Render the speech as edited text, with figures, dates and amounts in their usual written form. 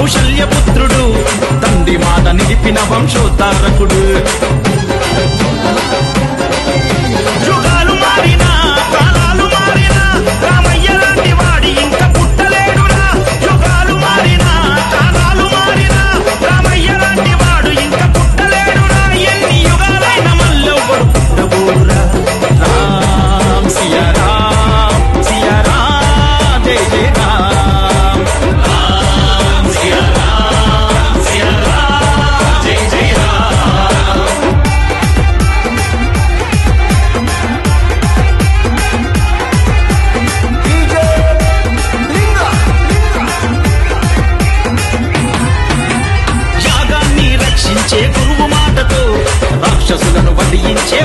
కౌశల్యపుత్రుడు, తండ్రి మాట నిలిపిన వంశోద్ధారకుడు. యుగాలు మారినా కాలాలు మారినా రామయ్య లాంటి వాడి ఇంకా పుట్టలేడురా. యుగాలు మారినా కాలాలు మారినా రామయ్య లాంటి వాడు ఇంకా పుట్టలేడురా. ఎన్ని యుగాలైన మల్లెవ్వడు పుట్టబోడురా. రామ్ సియా రామ్ సియా రామ్ జై జై రామ్. రామ్ సియా రామ్ సియా రామ్ జై జై రామ్. యాగాన్ని రక్షించే గురువు మాటతో రాక్షసులను వధించే